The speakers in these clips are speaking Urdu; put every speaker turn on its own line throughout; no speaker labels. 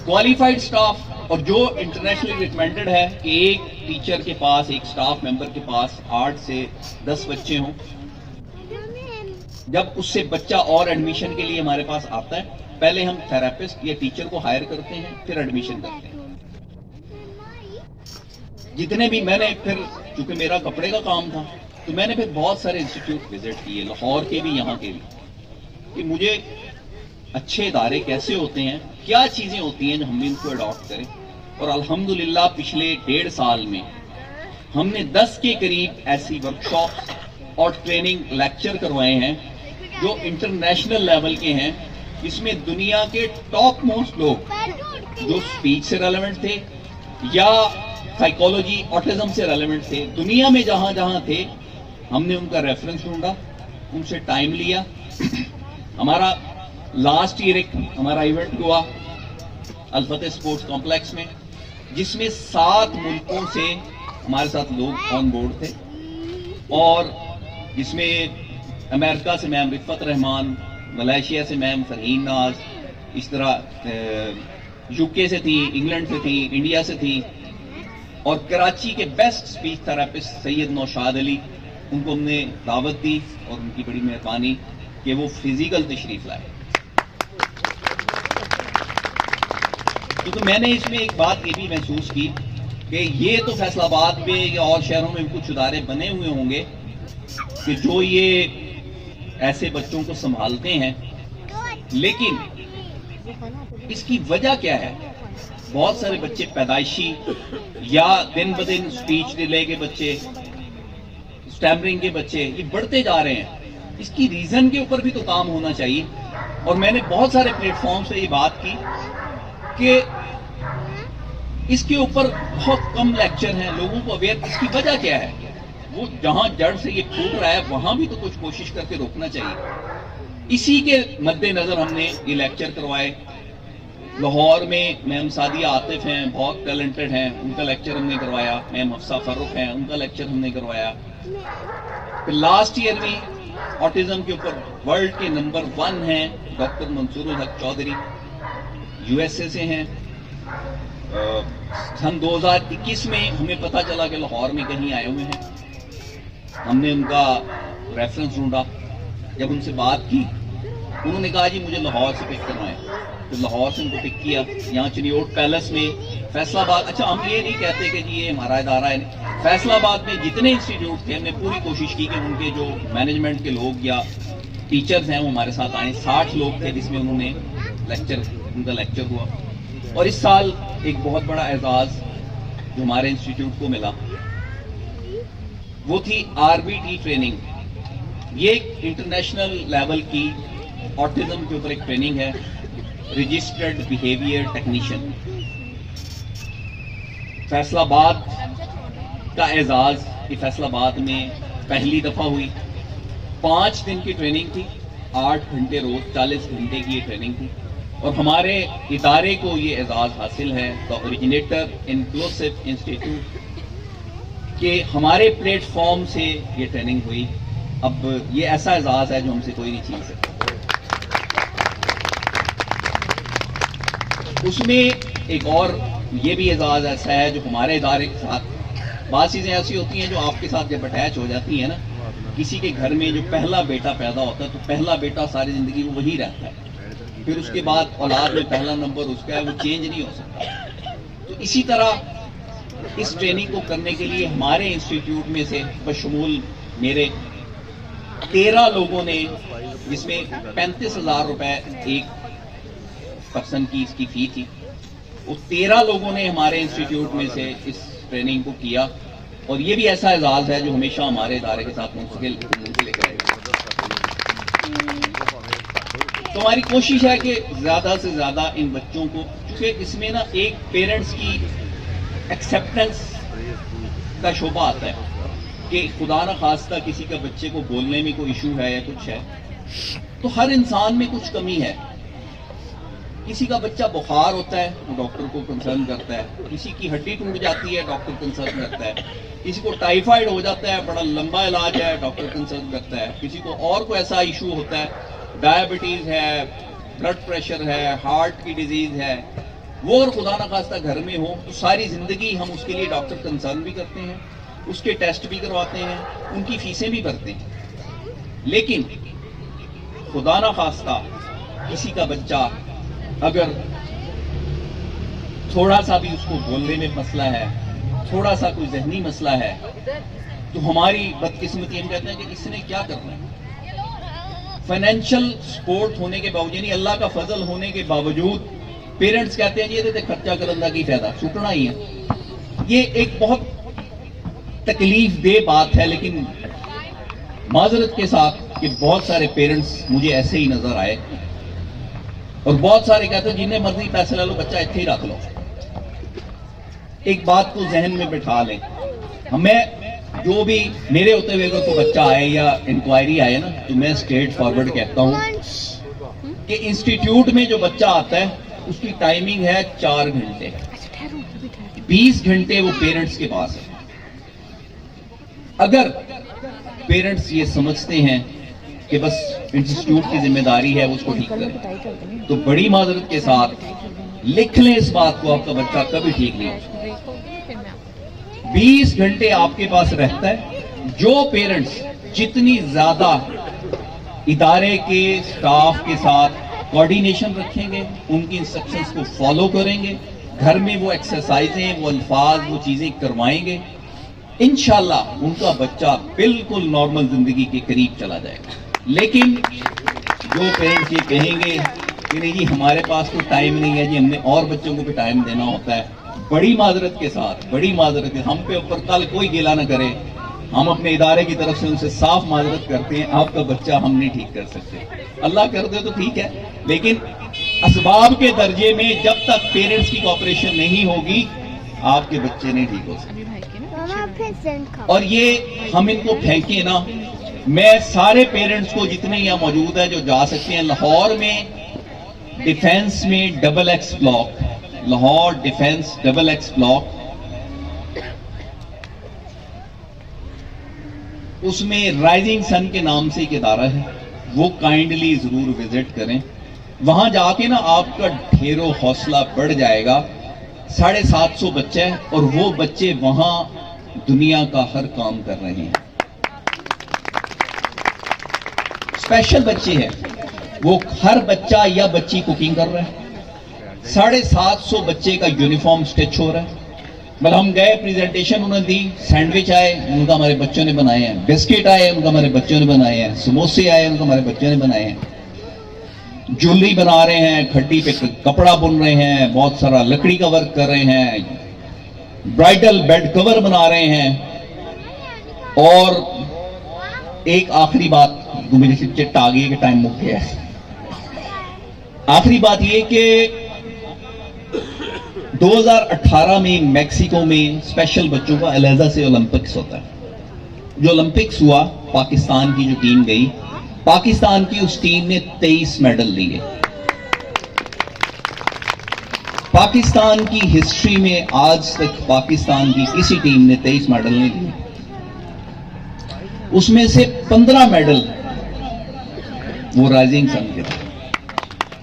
کوالیفائڈ سٹاف اور جو انٹرنیشنلی ریکمینڈڈ ہے کہ ایک ٹیچر کے پاس، ایک سٹاف ممبر کے پاس 8 سے 10 بچے ہوں. جب اس سے بچہ اور ایڈمیشن کے لیے ہمارے پاس آتا ہے، پہلے ہم تھراپسٹ یا ٹیچر کو ہائر کرتے ہیں، پھر ایڈمیشن کرتے ہیں. جتنے بھی میں نے پھر، چونکہ میرا کپڑے کا کام تھا تو میں نے پھر بہت سارے انسٹیٹیوٹ وزٹ کیے، لاہور کے بھی یہاں کے بھی، کہ مجھے اچھے ادارے کیسے ہوتے ہیں، کیا چیزیں ہوتی ہیں جو ہم ان کو اڈاپٹ کریں. اور الحمدللہ پچھلے 1.5 سال میں ہم نے 10 کے قریب ایسی ورکشاپس اور ٹریننگ لیکچر کروائے ہیں جو انٹرنیشنل لیول کے ہیں. اس میں دنیا کے ٹاپ موسٹ لوگ جو اسپیچ سے ریلیونٹ تھے یا سائیکالوجی آٹزم سے ریلیونٹ تھے، دنیا میں جہاں جہاں تھے، ہم نے ان کا ریفرنس ڈھونڈا، ان سے ٹائم لیا. ہمارا لاسٹ ایئر ایک ہمارا ایونٹ ہوا الفتح اسپورٹس کمپلیکس میں، جس میں 7 ملکوں سے ہمارے ساتھ لوگ آن بورڈ تھے، اور جس میں امریکہ سے میم رفت رحمان، ملائیشیا سے میم فرحین ناز، اس طرح یو کے سے تھی، انگلینڈ سے تھی، انڈیا سے تھی، اور کراچی کے بیسٹ اسپیچ تھراپسٹ سید نوشاد علی، ان کو ہم نے دعوت دی اور ان کی بڑی مہربانی کہ وہ فزیکل تشریف لائے. کیونکہ میں نے اس میں ایک بات یہ بھی محسوس کی کہ یہ تو فیصل آباد میں یا اور شہروں میں کچھ ادارے بنے ہوئے ہوں گے کہ جو یہ ایسے بچوں کو سنبھالتے ہیں، لیکن اس کی وجہ کیا ہے؟ بہت سارے بچے پیدائشی یا دن بدن اسپیچ ڈیلے کے بچے، اسٹیمرنگ کے بچے، یہ بڑھتے جا رہے ہیں. اس کی ریزن کے اوپر بھی تو کام ہونا چاہیے. اور میں نے بہت سارے پلیٹ فارم سے یہ بات کی کہ اس کے اوپر بہت کم لیکچر ہیں، لوگوں کو اویئر. اس کی وجہ کیا ہے؟ وہ جہاں جڑ سے یہ پھوٹ رہا ہے وہاں بھی تو کچھ کوشش کر کے روکنا چاہیے. اسی کے مد نظر ہم نے یہ لیکچر کروائے. لاہور میں میم سعدیہ عاطف ہیں، بہت ٹیلنٹڈ ہیں، ان کا لیکچر ہم نے کروایا. میم حفصہ فرخ ہیں، ان کا لیکچر ہم نے کروایا. پھر لاسٹ ایئر میں آٹزم کے اوپر ورلڈ کے نمبر 1 ہیں doctor Mansoor ul Haq Chaudhry, U S A سے ہیں. سن 2021 میں ہمیں پتہ چلا کہ لاہور میں کہیں آئے ہوئے ہیں. ہم نے ان کا ریفرنس ڈھونڈا. جب ان سے بات کی، انہوں نے کہا جی مجھے لاہور سے پک کرنا ہے. تو لاہور سے ان کو پک کیا، یہاں چنیوٹ پیلس میں فیصل آباد. اچھا، ہم یہ نہیں کہتے کہ جی یہ ہمارا ادارہ ہے. فیصل آباد میں جتنے انسٹیٹیوٹ تھے، ہم نے پوری کوشش کی کہ ان کے جو مینجمنٹ کے لوگ یا ٹیچرز ہیں وہ ہمارے ساتھ آئیں. 60 لوگ تھے جس میں انہوں نے ان کا لیکچر ہوا. اور اس سال ایک بہت بڑا اعزاز جو ہمارے انسٹیٹیوٹ کو ملا وہ تھی RBT ٹریننگ. یہ ایک انٹرنیشنل لیول کی آٹزم کے اوپر ایک ٹریننگ ہے، رجسٹرڈ بیہیویئر ٹیکنیشین. فیصل آباد کا اعزاز یہ فیصل آباد میں پہلی دفعہ ہوئی. 5 دن کی ٹریننگ تھی، 8 گھنٹے روز، 40 گھنٹے کی یہ ٹریننگ تھی. اور ہمارے ادارے کو یہ اعزاز حاصل ہے، دا اوریجنیٹر انکلوسیو انسٹیٹیوٹ، کہ ہمارے پلیٹ فارم سے یہ ٹریننگ ہوئی. اب یہ ایسا اعزاز ہے جو ہم سے کوئی نہیں چھین سکتا. اس میں ایک اور یہ بھی اعزاز ایسا ہے جو ہمارے ادارے کے ساتھ، بعض چیزیں ایسی ہوتی ہیں جو آپ کے ساتھ جب اٹیچ ہو جاتی ہیں نا. کسی کے گھر میں جو پہلا بیٹا پیدا ہوتا ہے تو پہلا بیٹا ساری زندگی وہ وہی رہتا ہے. پھر اس کے بعد اولاد میں پہلا نمبر اس کا ہے، وہ چینج نہیں ہو سکتا. تو اسی طرح اس ٹریننگ کو کرنے کے لیے ہمارے انسٹیٹیوٹ میں سے بشمول میرے 13 لوگوں نے، جس میں 35,000 روپے ایک پرسن کی اس کی فی تھی، وہ 13 لوگوں نے ہمارے انسٹیٹیوٹ میں سے اس ٹریننگ کو کیا. اور یہ بھی ایسا اعزاز ہے جو ہمیشہ ہمارے ادارے کے ساتھ منسلک رہے گا. تو ہماری کوشش ہے کہ زیادہ سے زیادہ ان بچوں کو، کیونکہ اس میں نا ایک پیرنٹس کی ایکسیپٹنس کا شعبہ آتا ہے کہ خدا نہ خواستہ کسی کا بچے کو بولنے میں کوئی ایشو ہے یا کچھ ہے، تو ہر انسان میں کچھ کمی ہے. کسی کا بچہ بخار ہوتا ہے وہ ڈاکٹر کو کنسرن کرتا ہے، کسی کی ہڈی ٹوٹ جاتی ہے ڈاکٹر کنسرن کرتا ہے، کسی کو ٹائیفائڈ ہو جاتا ہے بڑا لمبا علاج ہے ڈاکٹر کنسرن کرتا ہے، کسی کو اور کوئی ایسا ایشو ہوتا ہے، ڈائبٹیز ہے، بلڈ پریشر ہے، ہارٹ کی ڈیزیز ہے، وہ اگر خدا نخواستہ گھر میں ہو تو ساری زندگی ہم اس کے لیے ڈاکٹر کنسرن بھی کرتے ہیں، اس کے ٹیسٹ بھی کرواتے ہیں، ان کی فیسیں بھی بھرتے ہیں۔ لیکن خدا نخواستہ کسی کا بچہ اگر تھوڑا سا بھی اس کو بولنے میں مسئلہ ہے، تھوڑا سا کوئی ذہنی مسئلہ ہے، تو ہماری بدقسمتی ہم کہتے ہیں کہ اس نے کیا کرنا ہے۔ فائنینشل سپورٹ ہونے کے باوجود، یعنی اللہ کا فضل ہونے کے باوجود پیرنٹس کہتے ہیں یہ دیتے خرچہ کرندہ کی فائدہ چھوٹنا ہی ہے۔ یہ ایک بہت تکلیف دہ بات ہے، لیکن معذرت کے ساتھ کہ بہت سارے پیرنٹس مجھے ایسے ہی نظر آئے، اور بہت سارے کہتے ہیں جنہیں مرضی پیسے لے لو، بچہ اتنے ہی رکھ لو۔ ایک بات کو ذہن میں بٹھا لیں، ہمیں جو بھی میرے ہوتے ہوئے اگر کوئی بچہ آئے یا انکوائری آئے نا، تو میں اسٹریٹ فارورڈ کہتا ہوں کہ انسٹیٹیوٹ میں جو بچہ آتا ہے اس کی ٹائمنگ ہے 4 گھنٹے، 20 گھنٹے وہ پیرنٹس کے پاس ہے۔ اگر پیرنٹس یہ سمجھتے ہیں کہ بس انسٹیٹیوٹ کی ذمہ داری ہے وہ اس کو ٹھیک کریں، تو بڑی معذرت کے ساتھ لکھ لیں اس بات کو، آپ کا بچہ کبھی ٹھیک نہیں ہو سکتا۔ 20 گھنٹے آپ کے پاس رہتا ہے۔ جو پیرنٹس جتنی زیادہ ادارے کے سٹاف کے ساتھ کوارڈینیشن رکھیں گے، ان کی انسٹرکشنز کو فالو کریں گے، گھر میں وہ ایکسرسائزیں، وہ الفاظ، وہ چیزیں کروائیں گے، انشاءاللہ ان کا بچہ بالکل نارمل زندگی کے قریب چلا جائے گا۔ لیکن جو پیرنٹس یہ کہیں گے کہ نہیں جی ہمارے پاس تو ٹائم نہیں ہے جی، ہم نے اور بچوں کو بھی ٹائم دینا ہوتا ہے، بڑی معذرت کے ساتھ، بڑی معذرت ہے، ہم پہ اوپر کل کوئی گلہ نہ کرے، ہم اپنے ادارے کی طرف سے ان سے صاف معذرت کرتے ہیں، آپ کا بچہ ہم نہیں ٹھیک کر سکتے، اللہ کر دے تو ٹھیک ہے، لیکن اسباب کے درجے میں جب تک پیرنٹس کی کوآپریشن نہیں ہوگی آپ کے بچے نہیں ٹھیک ہو سکتے۔ اور یہ ہم ان کو پھینکیں نا، میں سارے پیرنٹس کو جتنے یہاں موجود ہیں جو جا سکتے ہیں، لاہور میں ڈیفینس میں double X block, Lahore defence double X block, اس میں رائزنگ سن کے نام سے ایک ادارہ ہے، وہ کائنڈلی ضرور وزٹ کریں۔ وہاں جا کے نا آپ کا ڈھیر و حوصلہ بڑھ جائے گا۔ 750 بچے ہیں اور وہ بچے وہاں دنیا کا ہر کام کر رہے ہیں، اسپیشل بچے ہیں، وہ ہر بچہ یا بچی کوکنگ کر رہا ہے، 750 بچے کا یونیفارم سٹچ ہو رہا ہے۔ مطلب ہم گئے، پریزنٹیشن انہوں نے دی، سینڈوچ آئے ان کا ہمارے بچوں نے بنائے ہیں، بسکٹ آئے ان کا ہمارے بچوں نے بنائے ہیں، سموسے آئے ان کا ہمارے بچوں نے بنائے ہیں، جولری بنا رہے ہیں، کھٹی پہ کپڑا بن رہے ہیں، بہت سارا لکڑی کا ورک کر رہے ہیں، برائڈل بیڈ کور بنا رہے ہیں۔ اور ایک آخری بات میرے سے چٹ آ گئی کہ ٹائم مک گیا ہے، آخری بات یہ کہ 2018 میں میکسیکو میں اسپیشل بچوں کا علیحدہ سے اولمپکس ہوتا ہے۔ جو اولمپکس ہوا، پاکستان کی جو ٹیم گئی، پاکستان کی اس ٹیم نے 23 میڈل لیے۔ پاکستان کی ہسٹری میں آج تک پاکستان کی کسی ٹیم نے 23 میڈل نہیں لیے، اس میں سے 15 میڈل وہ رائزنگ سن کے تھے۔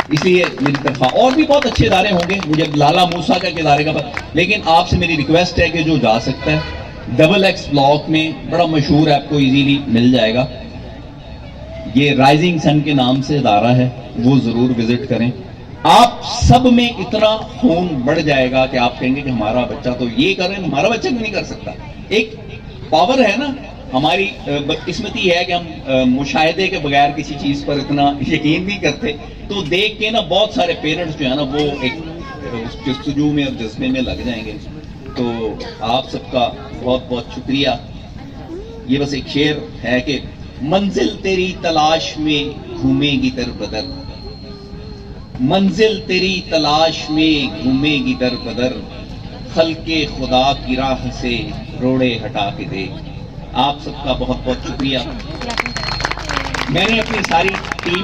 اس لیے میری طرف اور بھی بہت اچھے ادارے ہوں گے، مجھے لالا موسیٰ کا ایک ادارے کا پتہ، لیکن آپ سے میری ریکویسٹ ہے کہ جو جا سکتا ہے ڈبل ایکس بلاک میں بڑا مشہور ہے، آپ کو ایزیلی مل جائے گا، یہ رائزنگ سن کے نام سے ادارہ ہے، وہ ضرور وزٹ کریں۔ آپ سب میں اتنا خون بڑھ جائے گا کہ آپ کہیں گے کہ ہمارا بچہ تو یہ کر رہے ہیں، ہمارا بچہ کیوں نہیں کر سکتا۔ ایک پاور ہے نا، ہماری بدقسمتی ہے کہ ہم مشاہدے کے بغیر کسی چیز پر اتنا یقین نہیں کرتے، تو دیکھ کے نا بہت سارے پیرنٹس جو ہے نا وہ ایک جستجو میں اور جذبے میں لگ جائیں گے۔ تو آپ سب کا بہت بہت شکریہ۔ یہ بس ایک شعر ہے کہ منزل تیری تلاش میں گھومے گی در بدر، منزل تیری تلاش میں گھومے گی در بدر، خلق خدا کی راہ سے روڑے ہٹا کے دیکھ۔ آپ سب کا بہت بہت شکریہ۔ میں نے اپنی ساری ٹیم